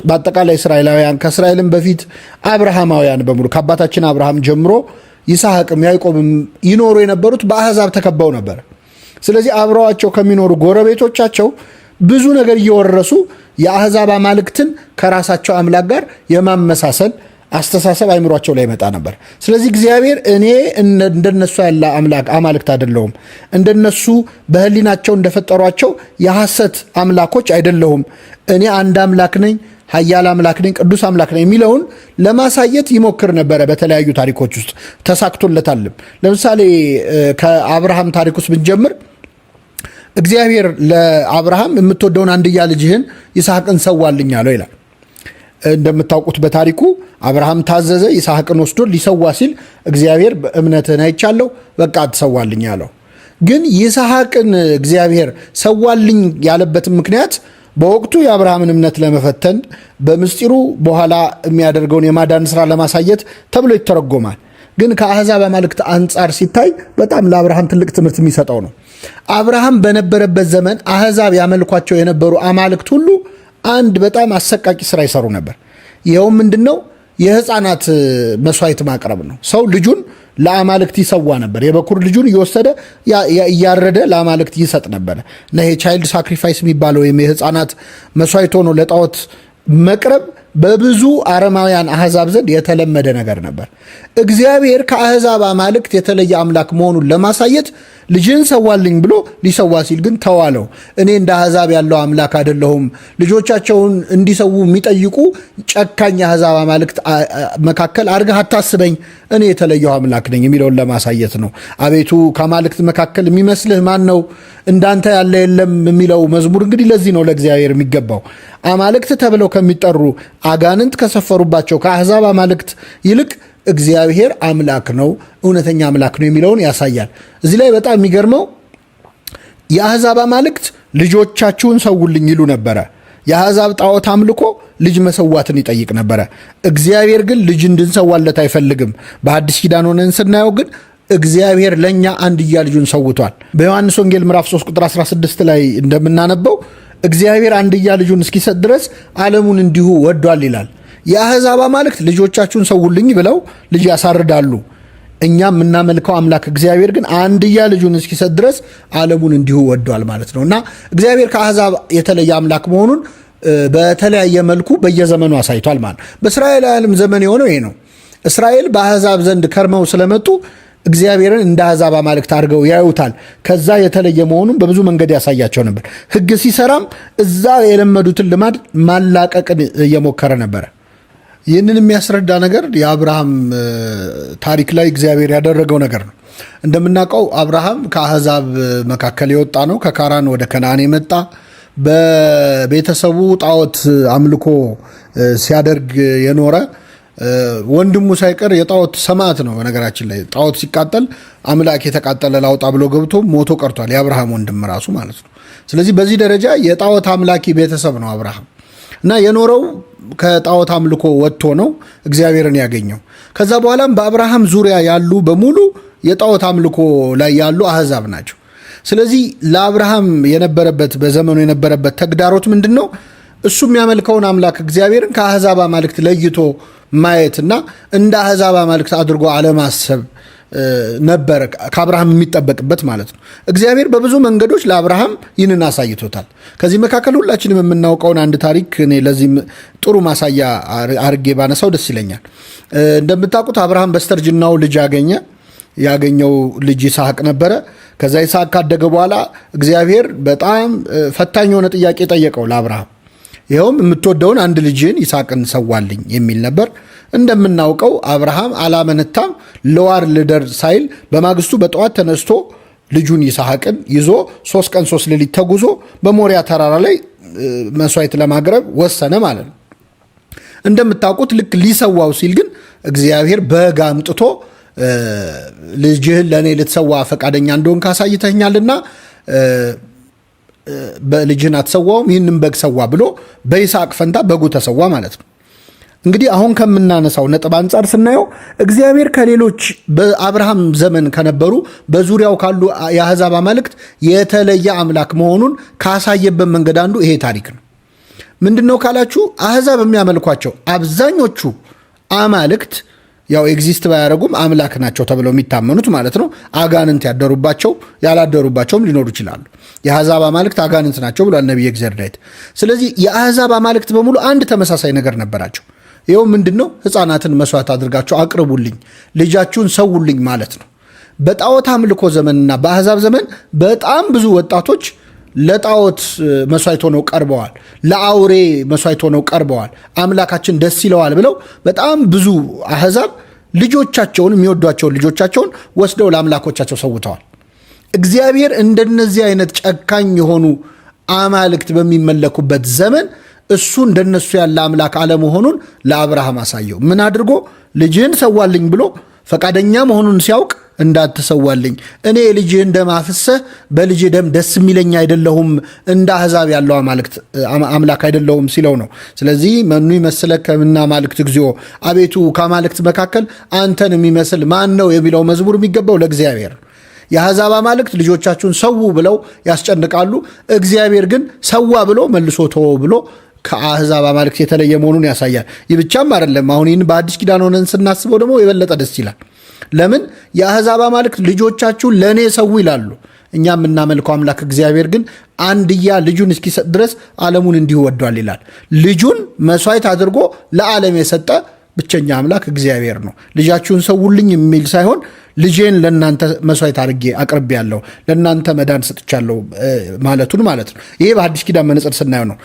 በአጠቃላይ እስራኤላውያን ከእስራኤልም በፊት አብርሃማውያን በሙሉ ከአባታችን አብርሃም ጀምሮ ይስሐቅም ያዕቆብም ይኖሩ የነበሩት በአሕዛብ ተከበው ነበር። ስለዚህ አብረዋቸው ከሚኖሩ ጎረቤቶቻቸው ብዙ ነገር እየወረሱ የአሕዛብ አማልክትን ከራሳቸው አምላክ ጋር የማመሳሰል አስተሳሰብ አይምሯቸው ላይ መጣ ነበር። ስለዚህ እግዚአብሔር እኔ እንደነሱ ያለ አማልክት አይደለሁም፣ እንደነሱ በህሊናቸው እንደፈጠሯቸው የሐሰት አምላኮች አይደለሁም፣ እኔ አንድ አምላክ ነኝ፣ ኃያል አምላክ ነኝ፣ ቅዱስ አምላክ ነኝ የሚለውን ለማሳየት ይሞክር ነበረ። በተለያዩ ታሪኮች ውስጥ ተሳክቶለታልም። ለምሳሌ ከአብርሃም ታሪክ ውስጥ ብንጀምር እግዚአብሔር ለአብርሃም የምትወደውን አንድያ ልጅህን ይስሐቅን ሰዋልኝ አለው ይላል። እንደምታውቁት በታሪኩ አብርሃም ታዘዘ። ይስሐቅን ወስዶ ሊሰዋ ሲል እግዚአብሔር በእምነትህን አይቻለሁ፣ በቃ ትሰዋልኝ አለው። ግን ይስሐቅን እግዚአብሔር ሰዋልኝ ያለበትን ምክንያት በወቅቱ የአብርሃምን እምነት ለመፈተን በምስጢሩ በኋላ የሚያደርገውን የማዳን ስራ ለማሳየት ተብሎ ይተረጎማል። ግን ከአሕዛብ አማልክት አንጻር ሲታይ በጣም ለአብርሃም ትልቅ ትምህርት የሚሰጠው ነው። አብርሃም በነበረበት ዘመን አሕዛብ ያመልኳቸው የነበሩ አማልክት ሁሉ አንድ በጣም አሰቃቂ ስራ ይሰሩ ነበር። ይኸውም ምንድን ነው? የህፃናት መስዋዕት ማቅረብ ነው። ሰው ልጁን ለአማልክት ይሰዋ ነበር። የበኩር ልጁን እየወሰደ እያረደ ለአማልክት ይሰጥ ነበር እና ይሄ ቻይልድ ሳክሪፋይስ የሚባለው ወይም የህፃናት መስዋዕት ሆኖ ለጣዖት መቅረብ በብዙ አረማውያን አሕዛብ ዘንድ የተለመደ ነገር ነበር። እግዚአብሔር ከአሕዛብ አማልክት የተለየ አምላክ መሆኑን ለማሳየት ልጅን ሰዋልኝ ብሎ ሊሰዋ ሲል ግን ተዋለው። እኔ እንደ አሕዛብ ያለው አምላክ አይደለሁም፣ ልጆቻቸውን እንዲሰዉ የሚጠይቁ ጨካኝ አሕዛብ አማልክት መካከል አድርገህ አታስበኝ፣ እኔ የተለየው አምላክ ነኝ የሚለውን ለማሳየት ነው። አቤቱ ከአማልክት መካከል የሚመስልህ ማን ነው? እንዳንተ ያለ የለም የሚለው መዝሙር እንግዲህ ለዚህ ነው ለእግዚአብሔር የሚገባው። አማልክት ተብለው ከሚጠሩ አጋንንት ከሰፈሩባቸው ከአሕዛብ አማልክት ይልቅ እግዚአብሔር አምላክ ነው፣ እውነተኛ አምላክ ነው የሚለውን ያሳያል። እዚህ ላይ በጣም የሚገርመው የአሕዛብ አማልክት ልጆቻችሁን ሰውልኝ ይሉ ነበረ። የአሕዛብ ጣዖት አምልኮ ልጅ መሰዋትን ይጠይቅ ነበረ። እግዚአብሔር ግን ልጅ እንድንሰዋለት አይፈልግም። በአዲስ ኪዳን ሆነን ስናየው ግን እግዚአብሔር ለእኛ አንድያ ልጁን ሰውቷል። በዮሐንስ ወንጌል ምዕራፍ 3 ቁጥር 16 ላይ እንደምናነበው እግዚአብሔር አንድያ ልጁን እስኪሰጥ ድረስ ዓለሙን እንዲሁ ወዷል ይላል። የአሕዛብ አማልክት ልጆቻችሁን ሰውልኝ ብለው ልጅ ያሳርዳሉ። እኛ የምናመልከው አምላክ እግዚአብሔር ግን አንድያ ልጁን እስኪሰጥ ድረስ ዓለሙን እንዲሁ ወዷል ማለት ነው እና እግዚአብሔር ከአሕዛብ የተለየ አምላክ መሆኑን በተለያየ መልኩ በየዘመኑ አሳይቷል ማለት ነው። በእስራኤላውያንም ዘመን የሆነው ይሄ ነው። እስራኤል በአሕዛብ ዘንድ ከርመው ስለመጡ እግዚአብሔርን እንደ አሕዛብ አማልክት አድርገው ያዩታል። ከዛ የተለየ መሆኑን በብዙ መንገድ ያሳያቸው ነበር። ሕግ ሲሰራም እዛ የለመዱትን ልማድ ማላቀቅን እየሞከረ ነበረ። ይህንን የሚያስረዳ ነገር የአብርሃም ታሪክ ላይ እግዚአብሔር ያደረገው ነገር ነው። እንደምናውቀው አብርሃም ከአሕዛብ መካከል የወጣ ነው። ከካራን ወደ ከነዓን የመጣ በቤተሰቡ ጣዖት አምልኮ ሲያደርግ የኖረ ወንድሙ ሳይቀር የጣዖት ሰማዕት ነው። በነገራችን ላይ ጣዖት ሲቃጠል አምላክ የተቃጠለ ላውጣ ብሎ ገብቶ ሞቶ ቀርቷል። የአብርሃም ወንድም ራሱ ማለት ነው። ስለዚህ በዚህ ደረጃ የጣዖት አምላኪ ቤተሰብ ነው አብርሃም እና የኖረው ከጣዖት አምልኮ ወጥቶ ነው እግዚአብሔርን ያገኘው። ከዛ በኋላም በአብርሃም ዙሪያ ያሉ በሙሉ የጣዖት አምልኮ ላይ ያሉ አሕዛብ ናቸው። ስለዚህ ለአብርሃም የነበረበት በዘመኑ የነበረበት ተግዳሮት ምንድን ነው? እሱ የሚያመልከውን አምላክ እግዚአብሔርን ከአሕዛብ አማልክት ለይቶ ማየትና እንደ አሕዛብ አማልክት አድርጎ አለማሰብ ነበር ከአብርሃም የሚጠበቅበት ማለት ነው። እግዚአብሔር በብዙ መንገዶች ለአብርሃም ይህንን አሳይቶታል። ከዚህ መካከል ሁላችንም የምናውቀውን አንድ ታሪክ እኔ ለዚህ ጥሩ ማሳያ አርጌ ባነሳው ደስ ይለኛል። እንደምታውቁት አብርሃም በስተርጅናው ልጅ ያገኘው ልጅ ይስሐቅ ነበረ። ከዛ ይስሐቅ ካደገ በኋላ እግዚአብሔር በጣም ፈታኝ የሆነ ጥያቄ ጠየቀው ለአብርሃም። ይኸውም የምትወደውን አንድ ልጅን ይስሐቅን ሰዋልኝ የሚል ነበር። እንደምናውቀው አብርሃም አላመነታም። ለዋር ልደር ሳይል በማግስቱ በጠዋት ተነስቶ ልጁን ይስሐቅን ይዞ 3 ቀን 3 ሌሊት ተጉዞ በሞሪያ ተራራ ላይ መስዋዕት ለማቅረብ ወሰነ ማለት ነው። እንደምታውቁት ልክ ሊሰዋው ሲል ግን እግዚአብሔር በግ አምጥቶ ልጅህን ለእኔ ልትሰዋ ፈቃደኛ እንደሆን ካሳይተኛልና በልጅህን አትሰዋውም፣ ይህንም በግ ሰዋ ብሎ በይስሐቅ ፈንታ በጉ ተሰዋ ማለት ነው። እንግዲህ አሁን ከምናነሳው ነጥብ አንጻር ስናየው እግዚአብሔር ከሌሎች በአብርሃም ዘመን ከነበሩ በዙሪያው ካሉ የአሕዛብ አማልክት የተለየ አምላክ መሆኑን ካሳየበት መንገድ አንዱ ይሄ ታሪክ ነው። ምንድነው ካላችሁ አህዛብ የሚያመልኳቸው አብዛኞቹ አማልክት ያው ኤግዚስት ባያደርጉም አምላክ ናቸው ተብለው የሚታመኑት ማለት ነው። አጋንንት ያደሩባቸው ያላደሩባቸውም ሊኖሩ ይችላሉ። የአህዛብ አማልክት አጋንንት ናቸው ብሏል ነቢየ እግዚአብሔር ዳዊት። ስለዚህ የአህዛብ አማልክት በሙሉ አንድ ተመሳሳይ ነገር ነበራቸው። ይኸው ምንድነው? ሕፃናትን መስዋዕት አድርጋቸው አቅርቡልኝ፣ ልጃችሁን ሰውልኝ ማለት ነው። በጣዖት አምልኮ ዘመንና በአህዛብ ዘመን በጣም ብዙ ወጣቶች ለጣዖት መስዋዕት ሆነው ቀርበዋል። ለአውሬ መስዋዕት ሆነው ቀርበዋል። አምላካችን ደስ ይለዋል ብለው በጣም ብዙ አህዛብ ልጆቻቸውን የሚወዷቸውን ልጆቻቸውን ወስደው ለአምላኮቻቸው ሰውተዋል። እግዚአብሔር እንደነዚህ አይነት ጨካኝ የሆኑ አማልክት በሚመለኩበት ዘመን እሱ እንደነሱ ያለ አምላክ አለመሆኑን ለአብርሃም አሳየው። ምን አድርጎ? ልጅህን ሰዋልኝ ብሎ ፈቃደኛ መሆኑን ሲያውቅ እንዳትሰዋልኝ እኔ የልጅህን ደም አፍሰህ በልጅ ደም ደስ የሚለኝ አይደለሁም፣ እንደ አሕዛብ ያለው አምላክ አይደለሁም ሲለው ነው። ስለዚህ መኑ ይመስለከ እምነ አማልክት እግዚኦ፣ አቤቱ ከአማልክት መካከል አንተን የሚመስል ማን ነው የሚለው መዝሙር የሚገባው ለእግዚአብሔር። የአሕዛብ አማልክት ልጆቻችሁን ሰው ብለው ያስጨንቃሉ። እግዚአብሔር ግን ሰዋ ብሎ መልሶ ተወ ብሎ ከአሕዛብ አማልክት የተለየ መሆኑን ያሳያል። ይህ ብቻም አይደለም። አሁን ይህን በአዲስ ኪዳን ሆነን ስናስበው ደግሞ የበለጠ ደስ ይላል። ለምን? የአሕዛብ አማልክት ልጆቻችሁን ለእኔ ሰው ይላሉ። እኛ የምናመልከው አምላክ እግዚአብሔር ግን አንድያ ልጁን እስኪሰጥ ድረስ ዓለሙን እንዲሁ ወዷል ይላል። ልጁን መስዋዕት አድርጎ ለዓለም የሰጠ ብቸኛ አምላክ እግዚአብሔር ነው። ልጃችሁን ሰውልኝ የሚል ሳይሆን ልጄን ለእናንተ መስዋዕት አድርጌ አቅርቤያለሁ፣ ለእናንተ መዳን ሰጥቻለሁ ማለቱን ማለት ነው። ይሄ በአዲስ ኪዳን መነጽር ስናየው ነው።